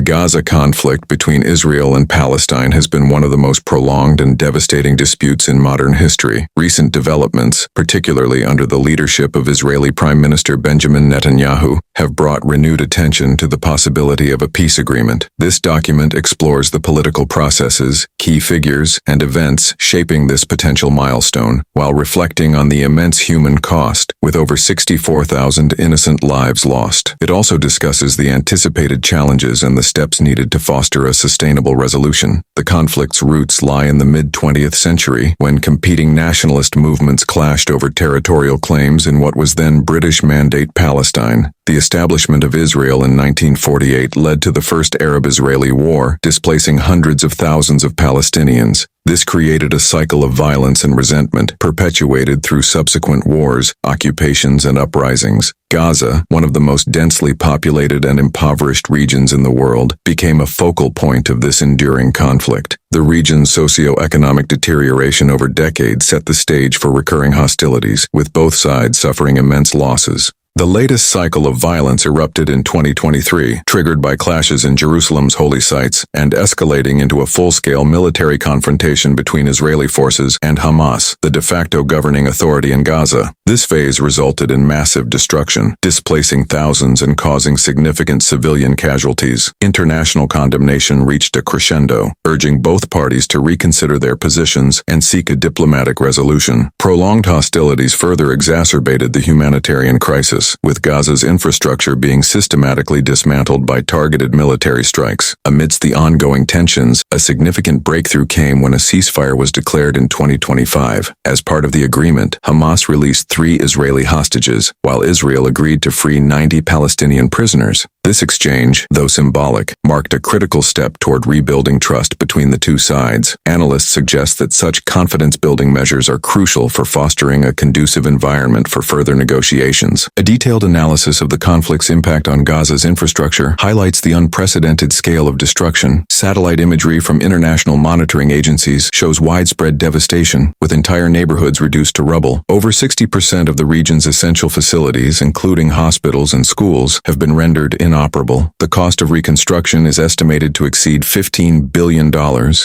Gaza conflict between Israel and Palestine has been one of the most prolonged and devastating disputes in modern history. Recent developments, particularly under the leadership of Israeli Prime Minister Benjamin Netanyahu, have brought renewed attention to the possibility of a peace agreement. This document explores the political processes, key figures, and events shaping this potential milestone, while reflecting on the immense human cost, with over 64,000 innocent lives lost. It also discusses the anticipated challenges and the steps needed to foster a sustainable resolution. The conflict's roots lie in the mid-20th century, when competing nationalist movements clashed over territorial claims in what was then British Mandate Palestine. The establishment of Israel in 1948 led to the First Arab-Israeli War, displacing hundreds of thousands of Palestinians. This created a cycle of violence and resentment, perpetuated through subsequent wars, occupations, and uprisings. Gaza, one of the most densely populated and impoverished regions in the world, became a focal point of this enduring conflict. The region's socio-economic deterioration over decades set the stage for recurring hostilities, with both sides suffering immense losses. The latest cycle of violence erupted in 2023, triggered by clashes in Jerusalem's holy sites and escalating into a full-scale military confrontation between Israeli forces and Hamas, the de facto governing authority in Gaza. This phase resulted in massive destruction, displacing thousands and causing significant civilian casualties. International condemnation reached a crescendo, urging both parties to reconsider their positions and seek a diplomatic resolution. Prolonged hostilities further exacerbated the humanitarian crisis, with Gaza's infrastructure being systematically dismantled by targeted military strikes. Amidst the ongoing tensions, a significant breakthrough came when a ceasefire was declared in 2025. As part of the agreement, Hamas released 3 Israeli hostages, while Israel agreed to free 90 Palestinian prisoners. This exchange, though symbolic, marked a critical step toward rebuilding trust between the two sides. Analysts suggest that such confidence-building measures are crucial for fostering a conducive environment for further negotiations. A detailed analysis of the conflict's impact on Gaza's infrastructure highlights the unprecedented scale of destruction. Satellite imagery from international monitoring agencies shows widespread devastation, with entire neighborhoods reduced to rubble. Over 60% of the region's essential facilities, including hospitals and schools, have been rendered inoperable. The cost of reconstruction is estimated to exceed $15 billion,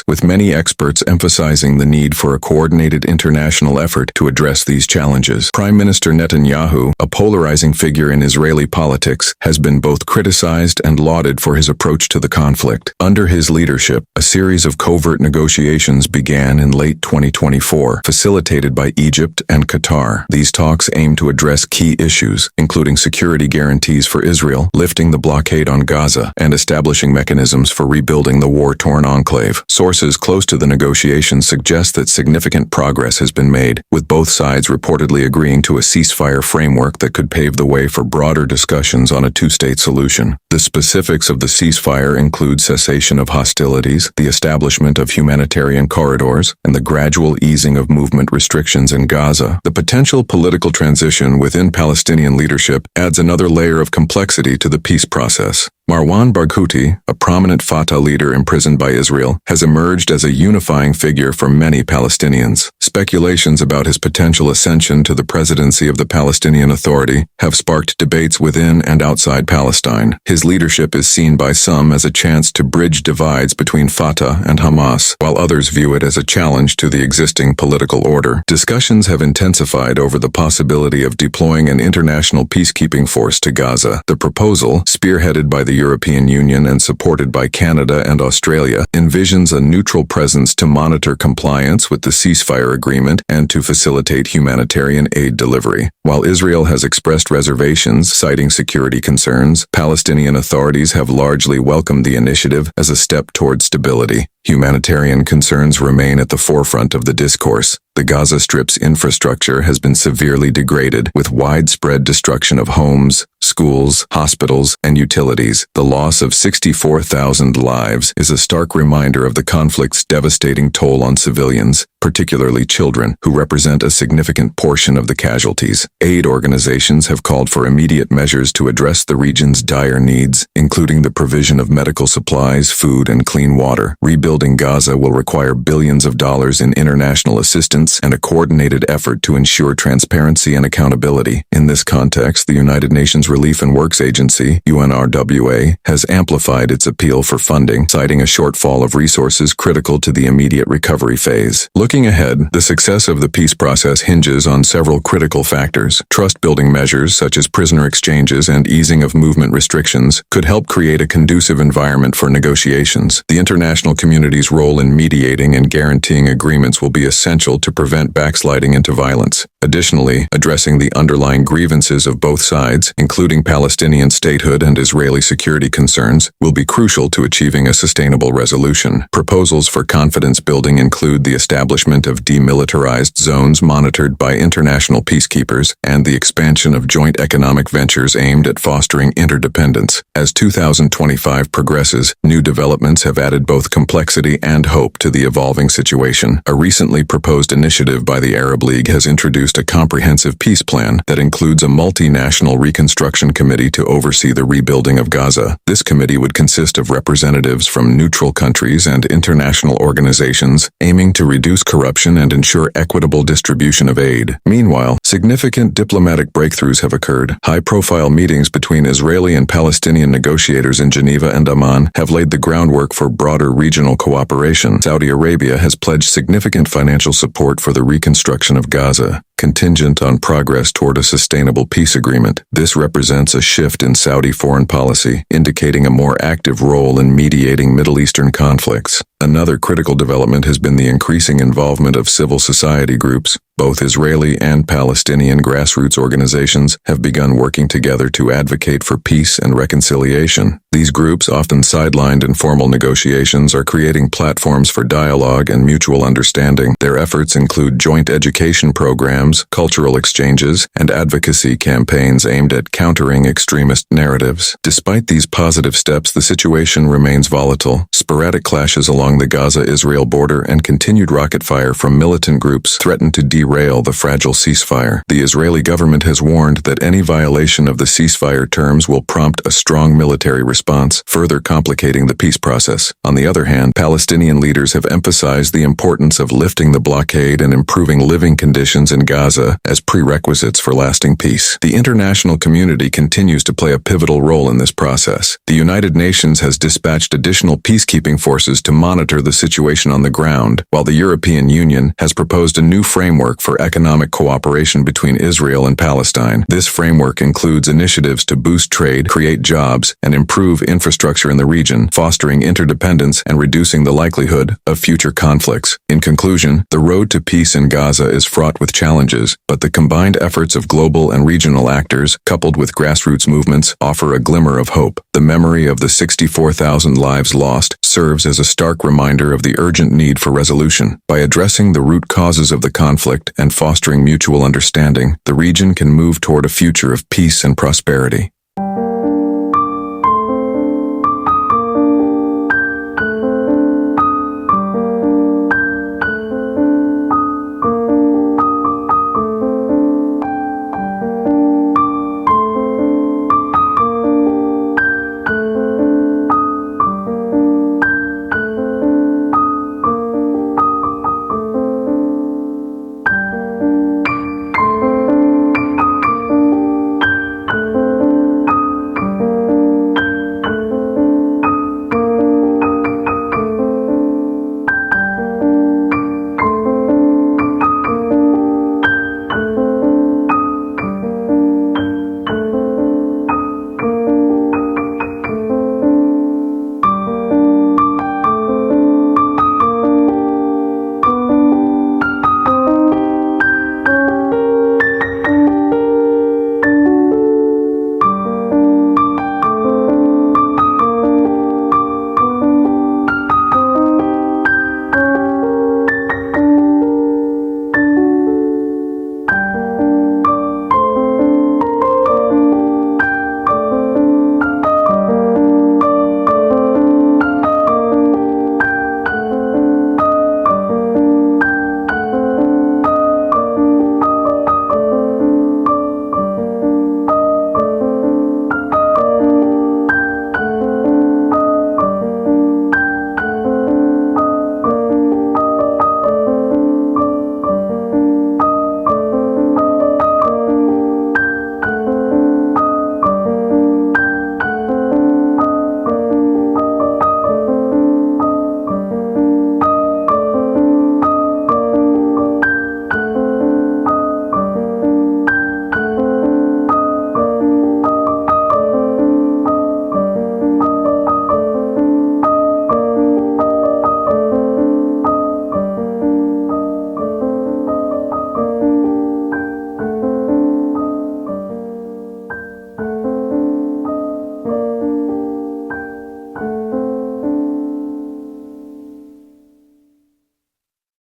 with many experts emphasizing the need for a coordinated international effort to address these challenges. Prime Minister Netanyahu, a polarizing figure in Israeli politics, has been both criticized and lauded for his approach to the conflict. Under his leadership, a series of covert negotiations began in late 2024, facilitated by Egypt and Qatar. These talks aim to address key issues, including security guarantees for Israel, lifting the blockade on Gaza, and establishing mechanisms for rebuilding the war-torn enclave. Sources close to the negotiations suggest that significant progress has been made, with both sides reportedly agreeing to a ceasefire framework that could pave the way for broader discussions on a two-state solution. The specifics of the ceasefire include cessation of hostilities, the establishment of humanitarian corridors, and the gradual easing of movement restrictions in Gaza. The potential political transition within Palestinian leadership adds another layer of complexity to the peace process. Marwan Barghouti, a prominent Fatah leader imprisoned by Israel, has emerged as a unifying figure for many Palestinians. Speculations about his potential ascension to the presidency of the Palestinian Authority have sparked debates within and outside Palestine. His leadership is seen by some as a chance to bridge divides between Fatah and Hamas, while others view it as a challenge to the existing political order. Discussions have intensified over the possibility of deploying an international peacekeeping force to Gaza. The proposal, spearheaded by the European Union and supported by Canada and Australia, envisions a neutral presence to monitor compliance with the ceasefire agreement and to facilitate humanitarian aid delivery. While Israel has expressed reservations, citing security concerns, Palestinian authorities have largely welcomed the initiative as a step toward stability. Humanitarian concerns remain at the forefront of the discourse. The Gaza Strip's infrastructure has been severely degraded, with widespread destruction of homes, schools, hospitals, and utilities. The loss of 64,000 lives is a stark reminder of the conflict's devastating toll on civilians, particularly children, who represent a significant portion of the casualties. Aid organizations have called for immediate measures to address the region's dire needs, including the provision of medical supplies, food, and clean water. Rebuilding rebuilding Gaza will require billions of dollars in international assistance and a coordinated effort to ensure transparency and accountability. In this context, the United Nations Relief and Works Agency, UNRWA, has amplified its appeal for funding, citing a shortfall of resources critical to the immediate recovery phase. Looking ahead, the success of the peace process hinges on several critical factors. Trust-building measures such as prisoner exchanges and easing of movement restrictions could help create a conducive environment for negotiations. The international community's role in mediating and guaranteeing agreements will be essential to prevent backsliding into violence. Additionally, addressing the underlying grievances of both sides, including Palestinian statehood and Israeli security concerns, will be crucial to achieving a sustainable resolution. Proposals for confidence building include the establishment of demilitarized zones monitored by international peacekeepers and the expansion of joint economic ventures aimed at fostering interdependence. As 2025 progresses, new developments have added both complexity and hope to the evolving situation. A recently proposed initiative by the Arab League has introduced a comprehensive peace plan that includes a multinational reconstruction committee to oversee the rebuilding of Gaza. This committee would consist of representatives from neutral countries and international organizations aiming to reduce corruption and ensure equitable distribution of aid. Meanwhile, significant diplomatic breakthroughs have occurred. High-profile meetings between Israeli and Palestinian negotiators in Geneva and Amman have laid the groundwork for broader regional cooperation. Saudi Arabia has pledged significant financial support for the reconstruction of Gaza, contingent on progress toward a sustainable peace agreement. This represents a shift in Saudi foreign policy, indicating a more active role in mediating Middle Eastern conflicts. Another critical development has been the increasing involvement of civil society groups. Both Israeli and Palestinian grassroots organizations have begun working together to advocate for peace and reconciliation. These groups, often sidelined in formal negotiations, are creating platforms for dialogue and mutual understanding. Their efforts include joint education programs, cultural exchanges, and advocacy campaigns aimed at countering extremist narratives. Despite these positive steps, the situation remains volatile. Sporadic clashes along the Gaza-Israel border and continued rocket fire from militant groups threaten to derail the fragile ceasefire. The Israeli government has warned that any violation of the ceasefire terms will prompt a strong military response, further complicating the peace process. On the other hand, Palestinian leaders have emphasized the importance of lifting the blockade and improving living conditions in Gaza as prerequisites for lasting peace. The international community continues to play a pivotal role in this process. The United Nations has dispatched additional peacekeeping forces to monitor the situation on the ground, while the European Union has proposed a new framework for economic cooperation between Israel and Palestine. This framework includes initiatives to boost trade, create jobs, and improve infrastructure in the region, fostering interdependence and reducing the likelihood of future conflicts. In conclusion, the road to peace in Gaza is fraught with challenges, but the combined efforts of global and regional actors, coupled with grassroots movements, offer a glimmer of hope. The memory of the 64,000 lives lost serves as a stark reminder of the urgent need for resolution. By addressing the root causes of the conflict and fostering mutual understanding, the region can move toward a future of peace and prosperity.